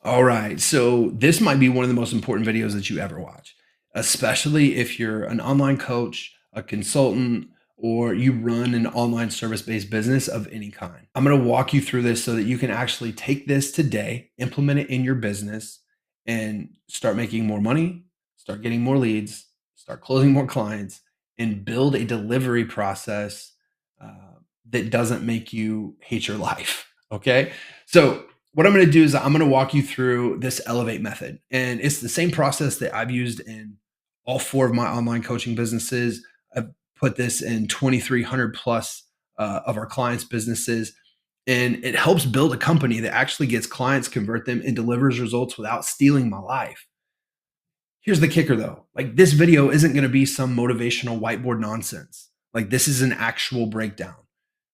All right. So this might be one of the most important videos that you ever watch, especially if you're an online coach, a consultant, or you run an online service-based business of any kind. I'm going to walk you through this so that you can actually take this today, implement it in your business, and start making more money, start getting more leads, start closing more clients, and build a delivery process that doesn't make you hate your life. Okay. So what I'm going to do is I'm going to walk you through this elevate method. And it's the same process that I've used in all four of my online coaching businesses. I've put this in 2,300 plus of our clients' businesses. And it helps build a company that actually gets clients, convert them, and delivers results without stealing my life. Here's the kicker though, like this video isn't going to be some motivational whiteboard nonsense. Like this is an actual breakdown.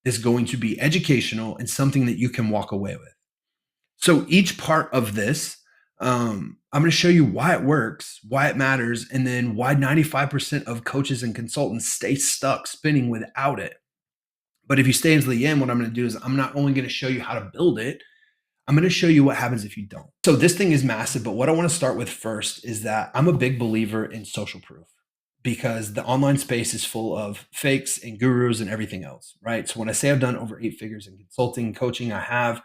It's going to be educational and something that you can walk away with. So each part of this, I'm going to show you why it works, why it matters, and then why 95% of coaches and consultants stay stuck spinning without it. But if you stay until the end, what I'm going to do is I'm not only going to show you how to build it, I'm going to show you what happens if you don't. So this thing is massive, but what I want to start with first is that I'm a big believer in social proof because the online space is full of fakes and gurus and everything else, right? So when I say I've done over 8 figures in consulting, coaching, I have.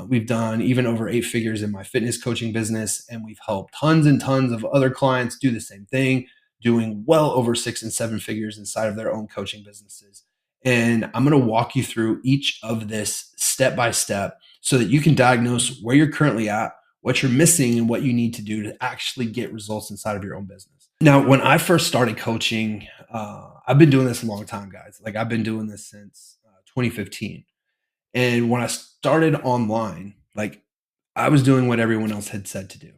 We've done even over 8 figures in my fitness coaching business, and we've helped tons and tons of other clients do the same thing, doing well over 6 and 7 figures inside of their own coaching businesses. And I'm going to walk you through each of this step by step so that you can diagnose where you're currently at, what you're missing, and what you need to do to actually get results inside of your own business. Now, when I first started coaching, I've been doing this a long time, guys. Like I've been doing this since 2015. And when I started online, like I was doing what everyone else had said to do.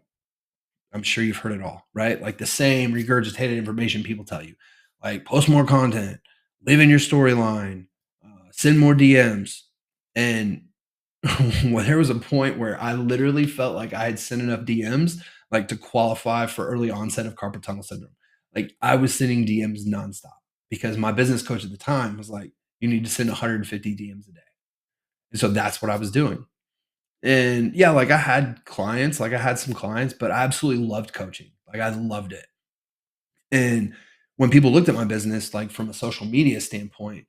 I'm sure you've heard it all, right? Like the same regurgitated information people tell you, like post more content, live in your storyline, send more DMs. And well, there was a point where I literally felt like I had sent enough DMs like to qualify for early onset of carpal tunnel syndrome. Like I was sending DMs nonstop because my business coach at the time was like, you need to send 150 DMs a day. And so that's what I was doing. And yeah, like I had clients, like I had some clients, but I absolutely loved coaching. Like I loved it. And when people looked at my business, like from a social media standpoint,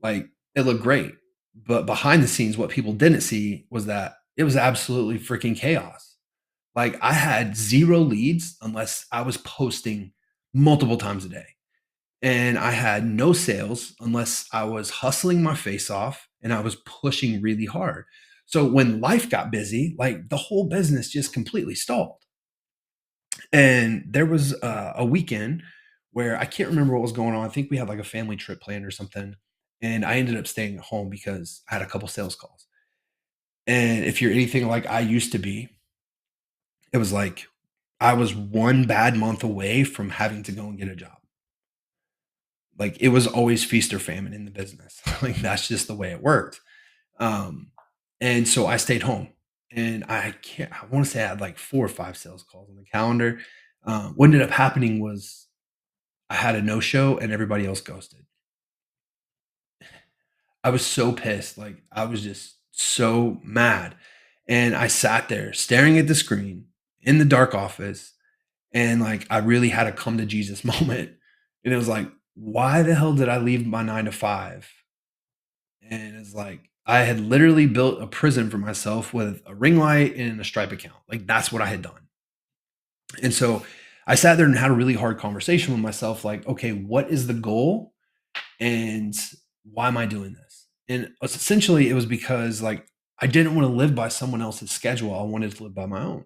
like it looked great. But behind the scenes, what people didn't see was that it was absolutely freaking chaos. Like I had zero leads unless I was posting multiple times a day. And I had no sales unless I was hustling my face off and I was pushing really hard. So when life got busy, like the whole business just completely stalled. And there was a weekend where I can't remember what was going on. I think we had like a family trip planned or something. And I ended up staying at home because I had a couple sales calls. And if you're anything like I used to be, it was like I was one bad month away from having to go and get a job. Like it was always feast or famine in the business. Like that's just the way it worked. Um, and so I stayed home and I want to say I had like 4 or 5 sales calls on the calendar. What ended up happening was I had a no show and everybody else ghosted. I was so pissed. Like I was just so mad. And I sat there staring at the screen in the dark office. And like I really had a come to Jesus moment. And it was like, why the hell did I leave my 9 to 5? And it's like I had literally built a prison for myself with a ring light and a Stripe account. Like that's what I had done. And so I sat there and had a really hard conversation with myself like, okay, what is the goal and why am I doing this? And essentially it was because like I didn't want to live by someone else's schedule. I wanted to live by my own.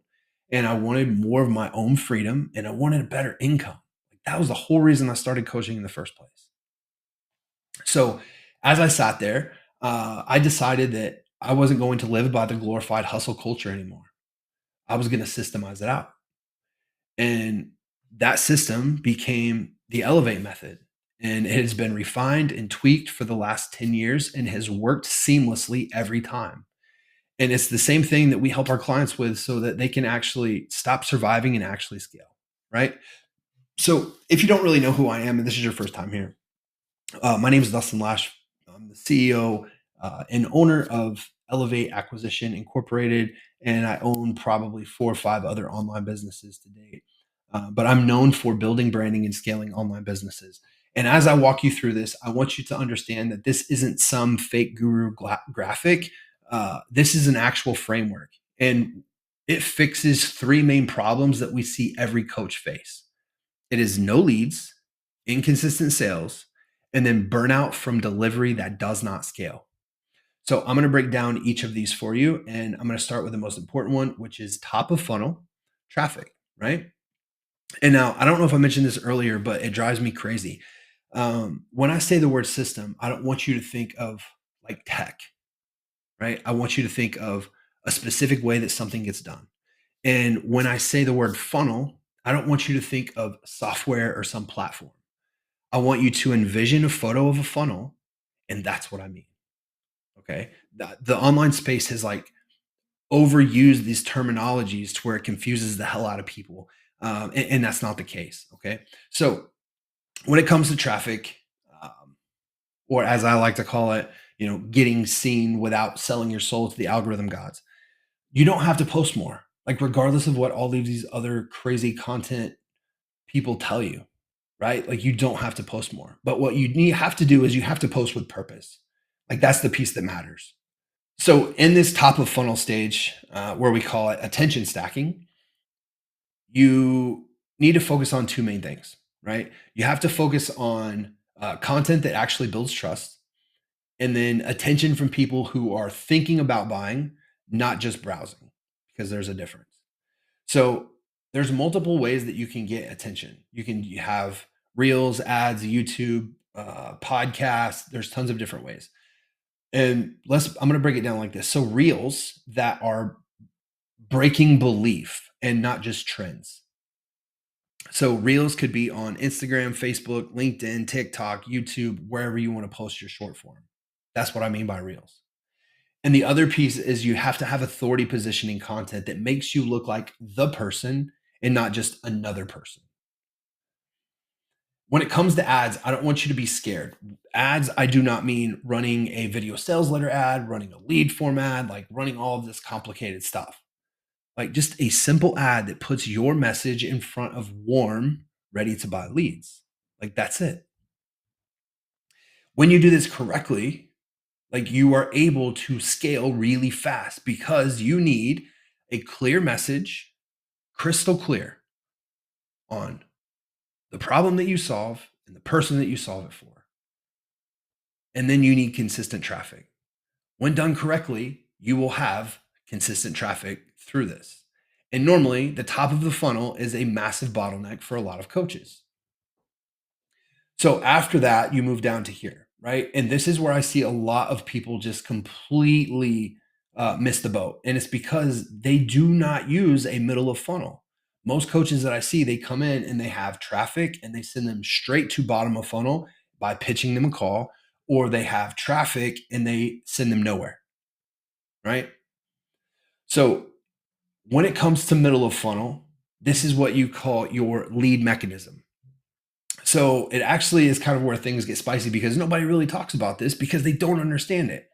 And I wanted more of my own freedom and I wanted a better income. Like that was the whole reason I started coaching in the first place. So as I sat there, I decided that I wasn't going to live by the glorified hustle culture anymore. I was going to systemize it out. And that system became the Elevate method. And it has been refined and tweaked for the last 10 years and has worked seamlessly every time. And it's the same thing that we help our clients with so that they can actually stop surviving and actually scale. Right. So if you don't really know who I am and this is your first time here, my name is Dustin Lash. I'm the CEO and owner of Elevate Acquisition Incorporated, and I own probably 4 or 5 other online businesses to date. But I'm known for building, branding, and scaling online businesses. And as I walk you through this, I want you to understand that this isn't some fake guru graphic. This is an actual framework, and it fixes 3 main problems that we see every coach face. It is no leads, inconsistent sales, and then burnout from delivery that does not scale. So I'm going to break down each of these for you. And I'm going to start with the most important one, which is top of funnel traffic, right? And now I don't know if I mentioned this earlier, but it drives me crazy. When I say the word system, I don't want you to think of like tech, right? I want you to think of a specific way that something gets done. And when I say the word funnel, I don't want you to think of software or some platform. I want you to envision a photo of a funnel, and that's what I mean. Okay. The online space has like overused these terminologies to where it confuses the hell out of people. And that's not the case. Okay. So when it comes to traffic, um, or as I like to call it, getting seen without selling your soul to the algorithm gods, you don't have to post more. Like, regardless of what all of these other crazy content people tell you, right? Like, you don't have to post more. But what have to do is you have to post with purpose. Like, that's the piece that matters. So in this top of funnel stage, where we call it attention stacking, you need to focus on 2 main things, right? You have to focus on content that actually builds trust, and then attention from people who are thinking about buying, not just browsing, because there's a difference. So there's multiple ways that you can get attention. You have reels, ads, YouTube, podcasts. There's tons of different ways. And I'm going to break it down like this. So reels that are breaking belief and not just trends. So reels could be on Instagram, Facebook, LinkedIn, TikTok, YouTube, wherever you want to post your short form. That's what I mean by reels. And the other piece is you have to have authority positioning content that makes you look like the person and not just another person. When it comes to ads, I don't want you to be scared. Ads, I do not mean running a video sales letter ad, running a lead form ad, like running all of this complicated stuff. Like, just a simple ad that puts your message in front of warm, ready to buy leads. Like, that's it. When you do this correctly, like, you are able to scale really fast because you need a clear message, crystal clear, on the problem that you solve and the person that you solve it for. And then you need consistent traffic. When done correctly, you will have consistent traffic through this. And normally, the top of the funnel is a massive bottleneck for a lot of coaches. So after that, you move down to here, right? And this is where I see a lot of people just completely miss the boat. And it's because they do not use a middle of funnel. Most coaches that I see, they come in and they have traffic and they send them straight to bottom of funnel by pitching them a call, or they have traffic and they send them nowhere, right? So when it comes to middle of funnel, this is what you call your lead mechanism. So it actually is kind of where things get spicy because nobody really talks about this because they don't understand it.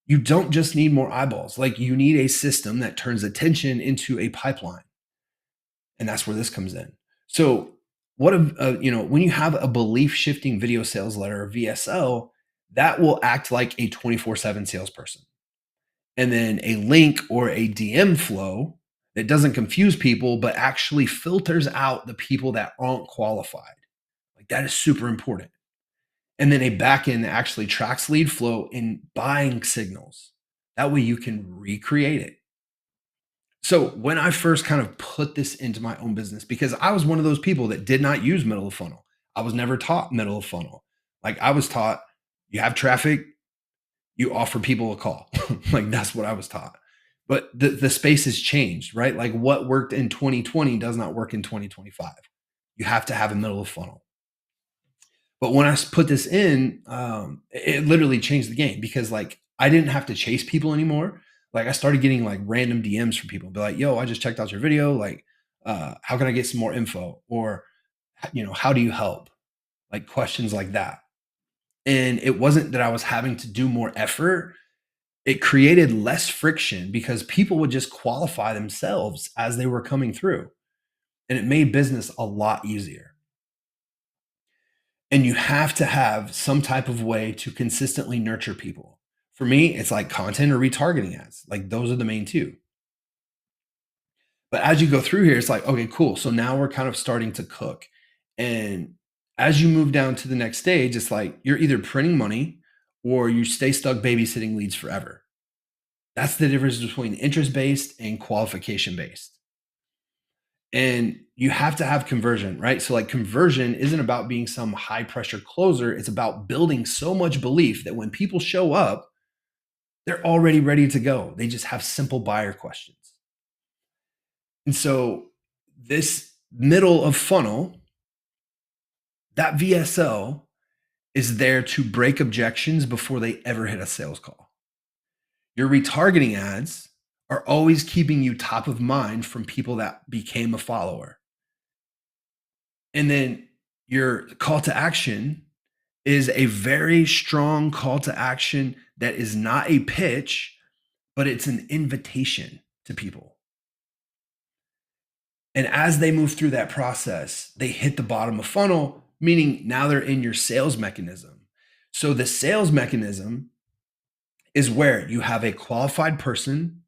You don't just need more eyeballs. Like, you need a system that turns attention into a pipeline. And that's where this comes in. So when you have a belief shifting video sales letter or VSL, that will act like a 24/7 salesperson. And then a link or a DM flow that doesn't confuse people, but actually filters out the people that aren't qualified. Like, that is super important. And then a backend that actually tracks lead flow in buying signals. That way you can recreate it. So when I first kind of put this into my own business, because I was one of those people that did not use middle of funnel. I was never taught middle of funnel. Like, I was taught, you have traffic, you offer people a call. Like, that's what I was taught. But the space has changed, right? Like, what worked in 2020 does not work in 2025. You have to have a middle of funnel. But when I put this in, it literally changed the game because, like, I didn't have to chase people anymore. Like, I started getting like random DMs from people, be like, "Yo, I just checked out your video. Like, how can I get some more info?" Or, "How do you help?" Like, questions like that. And it wasn't that I was having to do more effort. it created less friction because people would just qualify themselves as they were coming through. And it made business a lot easier. And you have to have some type of way to consistently nurture people. For me, it's like content or retargeting ads. Like those are the main two. But as you go through here, it's like, okay, cool. So now we're kind of starting to cook. And as you move down to the next stage, it's like you're either printing money or you stay stuck babysitting leads forever. That's the difference between interest based and qualification based. And you have to have conversion, right? So, like, conversion isn't about being some high pressure closer. It's about building so much belief that when people show up, they're already ready to go. They just have simple buyer questions. And so, this middle of funnel, that VSL is there to break objections before they ever hit a sales call. Your retargeting ads are always keeping you top of mind from people that became a follower. And then your call to action is a very strong call to action that is not a pitch, but it's an invitation to people. And as they move through that process, they hit the bottom of funnel, meaning now they're in your sales mechanism. So the sales mechanism is where you have a qualified person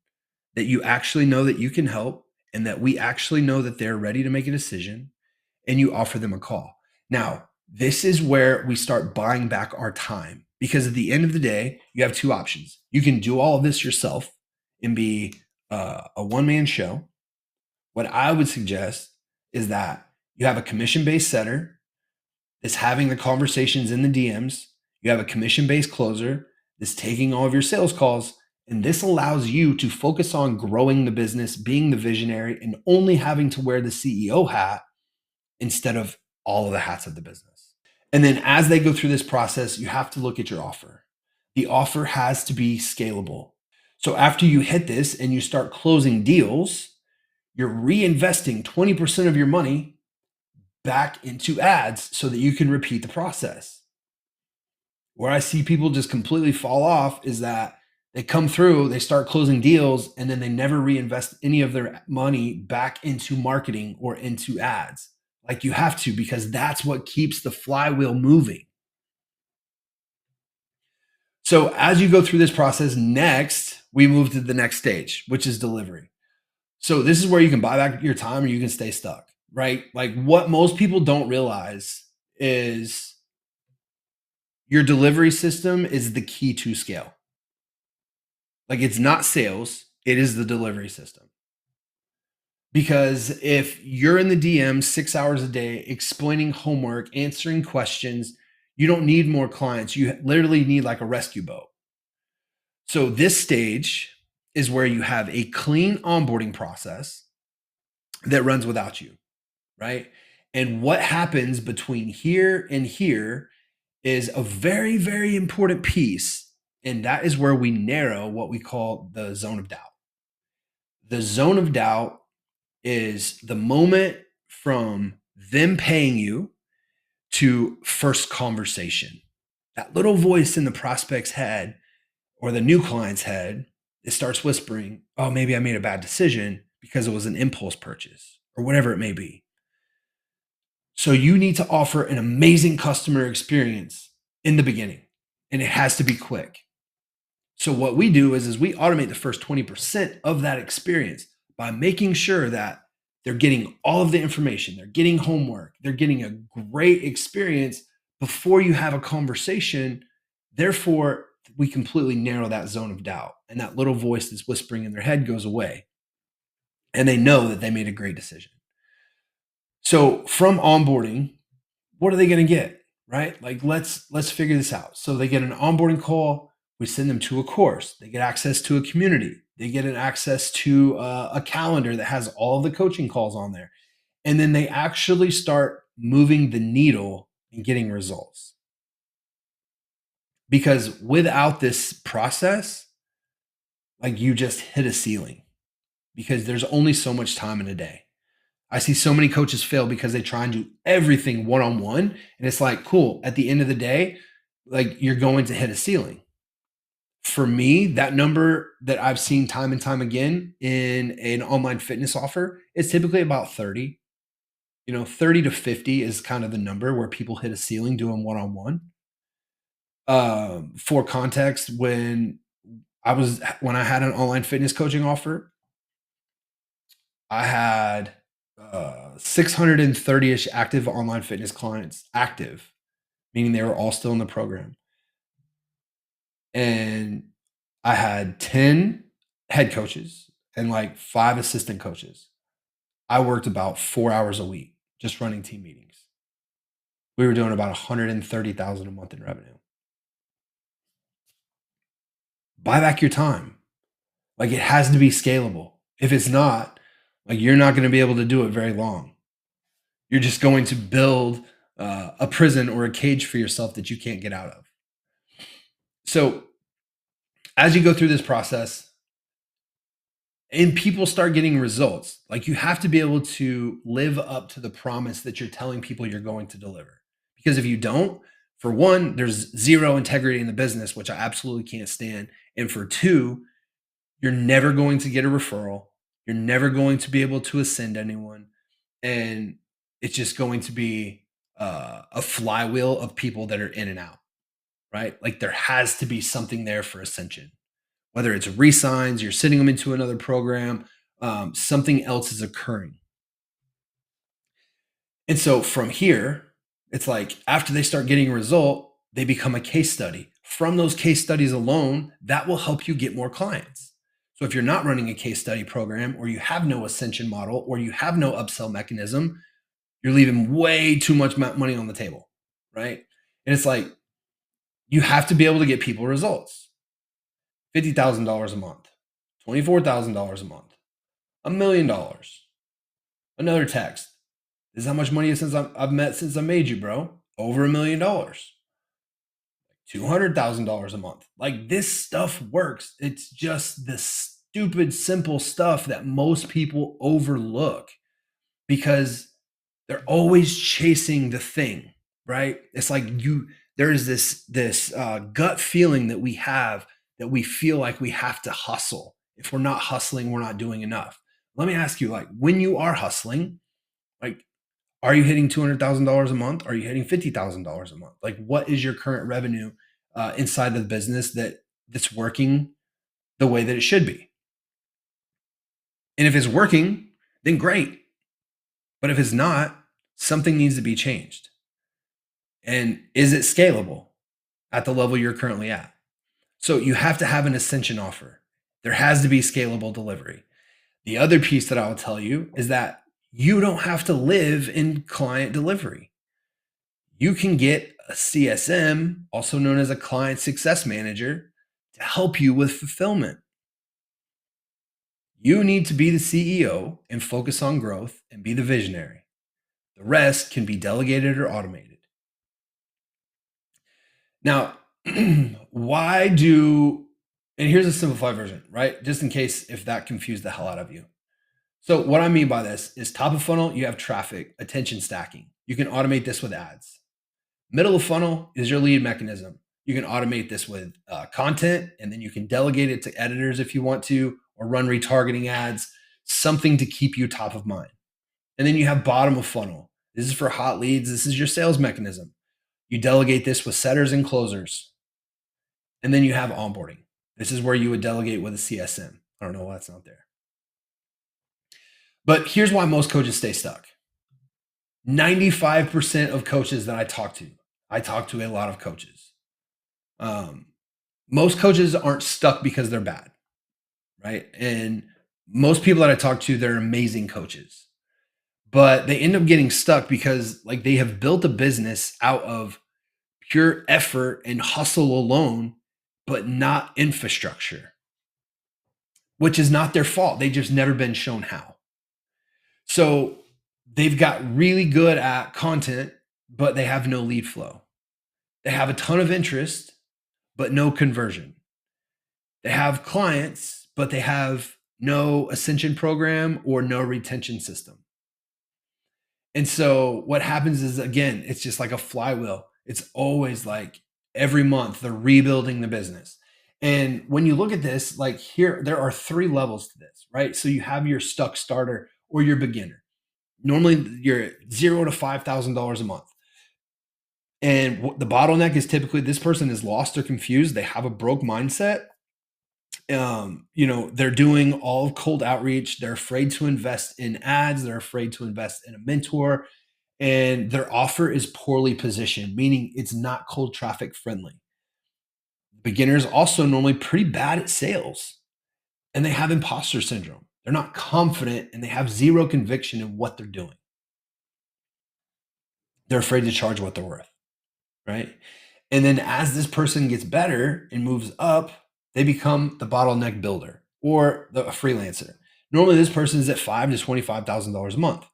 that you actually know that you can help and that we actually know that they're ready to make a decision, and you offer them a call. Now, this is where we start buying back our time because at the end of the day, you have two options. You can do all of this yourself and be a one man show. What I would suggest is that you have a commission based setter that's having the conversations in the DMs. You have a commission based closer that's taking all of your sales calls. And this allows you to focus on growing the business, being the visionary, and only having to wear the CEO hat instead of all of the hats of the business. And then as they go through this process, you have to look at your offer. The offer has to be scalable. So after you hit this and you start closing deals, you're reinvesting 20% of your money back into ads so that you can repeat the process. Where I see people just completely fall off is that they come through, they start closing deals, and then they never reinvest any of their money back into marketing or into ads. Like you have to, because that's what keeps the flywheel moving. So as you go through this process, next, we move to the next stage, which is delivery. So this is where you can buy back your time or you can stay stuck, right? Like what most people don't realize is your delivery system is the key to scale. Like it's not sales, it is the delivery system. Because if you're in the DM 6 hours a day explaining homework, answering questions, you don't need more clients. You literally need like a rescue boat. So this stage is where you have a clean onboarding process that runs without you, right? And what happens between here and here is a very, very important piece. And that is where we narrow what we call the zone of doubt. The zone of doubt is the moment from them paying you to first conversation. That little voice in the prospect's head or the new client's head, it starts whispering, oh, maybe I made a bad decision because it was an impulse purchase or whatever it may be. So you need to offer an amazing customer experience in the beginning, and it has to be quick. So what we do is we automate the first 20% of that experience by making sure that they're getting all of the information, they're getting homework, they're getting a great experience before you have a conversation. Therefore, we completely narrow that zone of doubt, and that little voice that's whispering in their head goes away, and they know that they made a great decision. So from onboarding, what are they going to get? Right? Like let's figure this out. So they get an onboarding call. We send them to a course. They get access to a community. They get an access to a calendar that has all the coaching calls on there. And then they actually start moving the needle and getting results. Because without this process, like you just hit a ceiling because there's only so much time in a day. I see so many coaches fail because they try and do everything one-on-one. And it's like, cool, at the end of the day, like you're going to hit a ceiling. For me, that number that I've seen time and time again in an online fitness offer is typically about 30. 30 to 50 is kind of the number where people hit a ceiling doing one-on-one. For context, when I had an online fitness coaching offer, I had 630-ish active online fitness clients, active, meaning they were all still in the program. And I had 10 head coaches and like 5 assistant coaches. I worked about 4 hours a week just running team meetings. We were doing about 130,000 a month in revenue. Buy back your time. Like, it has to be scalable. If it's not, like, you're not gonna be able to do it very long. You're just going to build, a prison or a cage for yourself that you can't get out of. So, as you go through this process and people start getting results, like, you have to be able to live up to the promise that you're telling people you're going to deliver. Because if you don't, for one, there's 0 integrity in the business, which I absolutely can't stand, and for 2, you're never going to get a referral. You're never going to be able to ascend anyone. And it's just going to be a flywheel of people that are in and out, right? Like, there has to be something there for ascension, whether it's resigns, you're sending them into another program, something else is occurring. And so from here, it's like after they start getting a result, they become a case study. From those case studies alone, that will help you get more clients. So if you're not running a case study program, or you have no ascension model, or you have no upsell mechanism, you're leaving way too much money on the table, right? And it's like you have to be able to get people results. $50,000 a month, $24,000 a month, $1 million. Another text. This is how much money I've met since I made you, bro. Over $1 million. $200,000 a month. Like, this stuff works. It's just the stupid, simple stuff that most people overlook because they're always chasing the thing, right? It's like there's this gut feeling that we have that we feel like we have to hustle. If we're not hustling, we're not doing enough. Let me ask you, like, when you are hustling, like, are you hitting $200,000 a month? Are you hitting $50,000 a month? Like, what is your current revenue inside of the business that's working the way that it should be? And if it's working, then great. But if it's not, something needs to be changed. And is it scalable at the level you're currently at? So you have to have an ascension offer. There has to be scalable delivery. The other piece that I'll tell you is that you don't have to live in client delivery. You can get a CSM, also known as a client success manager, to help you with fulfillment. You need to be the CEO and focus on growth and be the visionary. The rest can be delegated or automated. Now, why do, and here's a simplified version, right? Just in case if that confused the hell out of you. So, what I mean by this is top of funnel, you have traffic, attention stacking. You can automate this with ads. Middle of funnel is your lead mechanism. You can automate this with content, and then you can delegate it to editors if you want to, or run retargeting ads, something to keep you top of mind. And then you have bottom of funnel. This is for hot leads. This is your sales mechanism. You delegate this with setters and closers. And then you have onboarding. This is where you would delegate with a CSM. I don't know why it's not there. But here's why most coaches stay stuck. 95% of coaches that I talk to a lot of coaches. Most coaches aren't stuck because they're bad, right? And most people that I talk to, they're amazing coaches, but they end up getting stuck because, like, they have built a business out of pure effort and hustle alone, but not infrastructure, which is not their fault. They just never been shown how. So they've got really good at content, but they have no lead flow. They have a ton of interest, but no conversion. They have clients, but they have no ascension program or no retention system. And so what happens is, again, it's just like a flywheel. It's always like every month they're rebuilding the business. And when you look at this, like here, there are three levels to this, right? So you have your stuck starter or your beginner. Normally, you're $0 to $5,000 a month. And the bottleneck is typically this person is lost or confused. They have a broke mindset. They're doing all cold outreach. They're afraid to invest in ads. They're afraid to invest in a mentor. And their offer is poorly positioned, meaning it's not cold traffic friendly. Beginners also normally pretty bad at sales and they have imposter syndrome. They're not confident and they have zero conviction in what they're doing. They're afraid to charge what they're worth, right? And then as this person gets better and moves up, they become the bottleneck builder or a freelancer. Normally, this person is at $5,000 to $25,000 a month.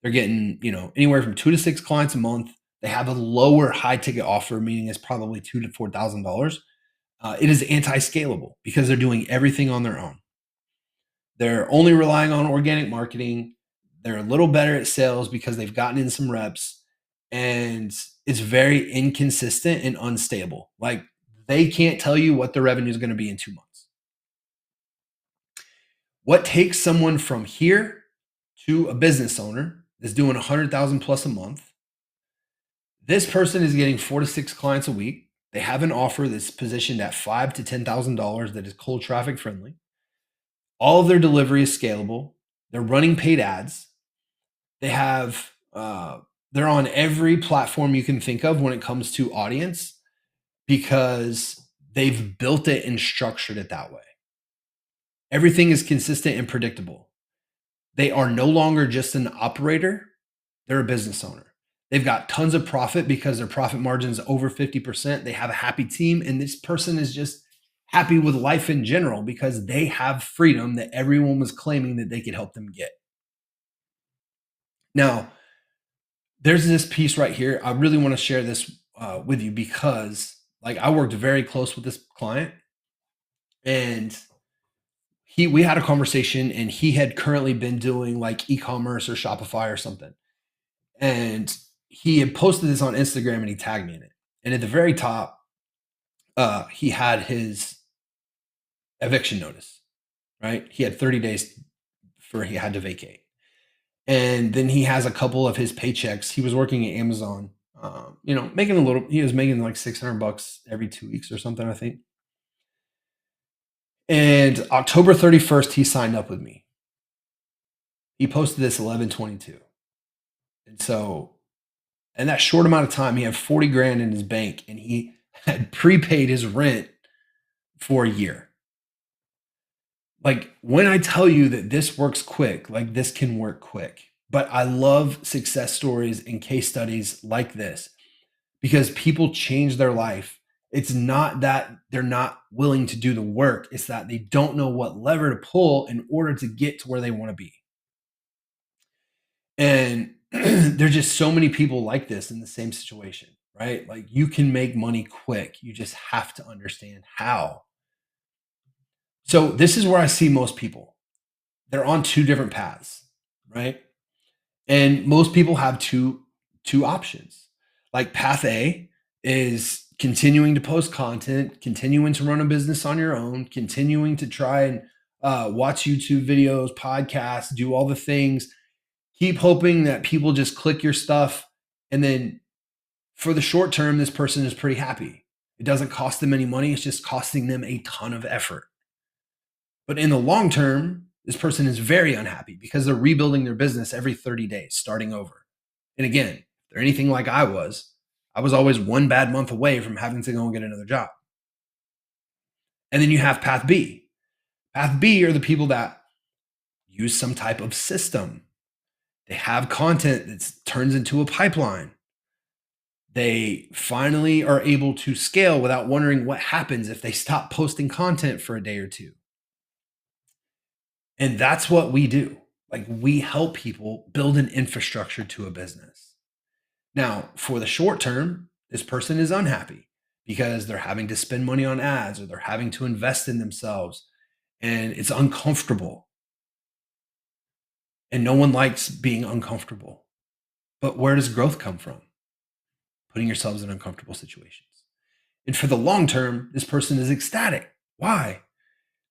They're getting, anywhere from 2 to 6 clients a month. They have a lower high ticket offer, meaning it's probably $2,000 to $4,000. It is anti-scalable because they're doing everything on their own. They're only relying on organic marketing. They're a little better at sales because they've gotten in some reps, and it's very inconsistent and unstable. Like they can't tell you what the revenue is going to be in 2 months. What takes someone from here to a business owner is doing 100,000 plus a month. This person is getting 4 to 6 clients a week. They have an offer that's positioned at $5,000 to $10,000 that is cold traffic friendly. All of their delivery is scalable. They're running paid ads. They have they're on every platform you can think of when it comes to audience because they've built it and structured it that way. Everything is consistent and predictable. They are no longer just an operator, they're a business owner. They've got tons of profit because their profit margin is over 50%. They have a happy team, and this person is just happy with life in general because they have freedom that everyone was claiming that they could help them get. Now, there's this piece right here. I really want to share this with you because, like, I worked very close with this client, and we had a conversation, and he had currently been doing like e-commerce or Shopify or something, and he had posted this on Instagram, and he tagged me in it. And at the very top, he had his eviction notice. Right, he had 30 days for he had to vacate. And then he has a couple of his paychecks. He was working at Amazon, making a little. He was making like $600 every 2 weeks or something, I think. And October 31st, he signed up with me. He posted this 11/22, and so in that short amount of time, he had 40 grand in his bank, and he had prepaid his rent for a year. Like when I tell you that this works quick, like this can work quick. But I love success stories and case studies like this because people change their life. It's not that they're not willing to do the work, it's that they don't know what lever to pull in order to get to where they want to be. And there's just so many people like this in the same situation, right? Like you can make money quick. You just have to understand how. So this is where I see most people. They're on two different paths, right? And most people have two options. Like path A is continuing to post content, continuing to run a business on your own, continuing to try and watch YouTube videos, podcasts, do all the things. Keep hoping that people just click your stuff. And then for the short term, this person is pretty happy. It doesn't cost them any money. It's just costing them a ton of effort. But in the long term, this person is very unhappy because they're rebuilding their business every 30 days, starting over. And again, if they're anything like I was always one bad month away from having to go and get another job. And then you have path B. Path B are the people that use some type of system. They have content that turns into a pipeline. They finally are able to scale without wondering what happens if they stop posting content for a day or two. And that's what we do. Like we help people build an infrastructure to a business. Now, for the short term, this person is unhappy because they're having to spend money on ads or they're having to invest in themselves and it's uncomfortable. And no one likes being uncomfortable. But where does growth come from? Putting yourselves in uncomfortable situations. And for the long term, this person is ecstatic Why?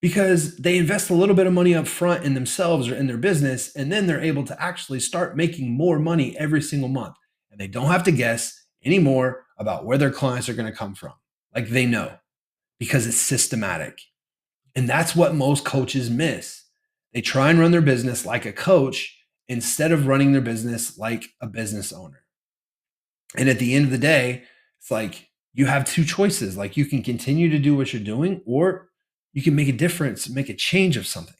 Because they invest a little bit of money up front in themselves or in their business, and then they're able to actually start making more money every single month. And they don't have to guess anymore about where their clients are going to come from. Like they know because it's systematic. And that's what most coaches miss. They try and run their business like a coach instead of running their business like a business owner. And at the end of the day, it's like you have two choices. Like you can continue to do what you're doing, or you can make a difference, make a change of something.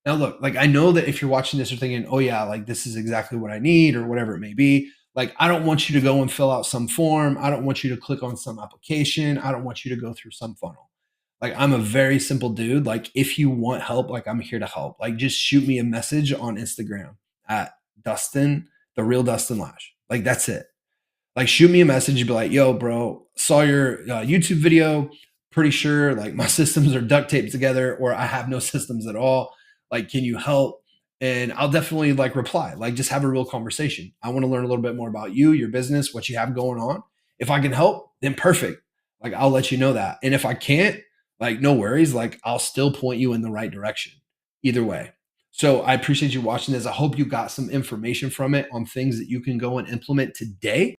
Now, look, like I know that if you're watching this, you're thinking, oh, yeah, like this is exactly what I need, or whatever it may be. Like, I don't want you to go and fill out some form. I don't want you to click on some application. I don't want you to go through some funnel. Like, I'm a very simple dude. Like, if you want help, like, I'm here to help. Like, just shoot me a message on Instagram at Dustin, the real Dustin Lash. Like, that's it. Like, shoot me a message and be like, yo, bro, saw your YouTube video. Pretty sure like my systems are duct taped together, or I have no systems at all. Like, can you help? And I'll definitely like reply, like, just have a real conversation. I want to learn a little bit more about you, your business, what you have going on. If I can help, then perfect. Like, I'll let you know that. And if I can't, like, no worries. Like, I'll still point you in the right direction either way. So I appreciate you watching this. I hope you got some information from it on things that you can go and implement today.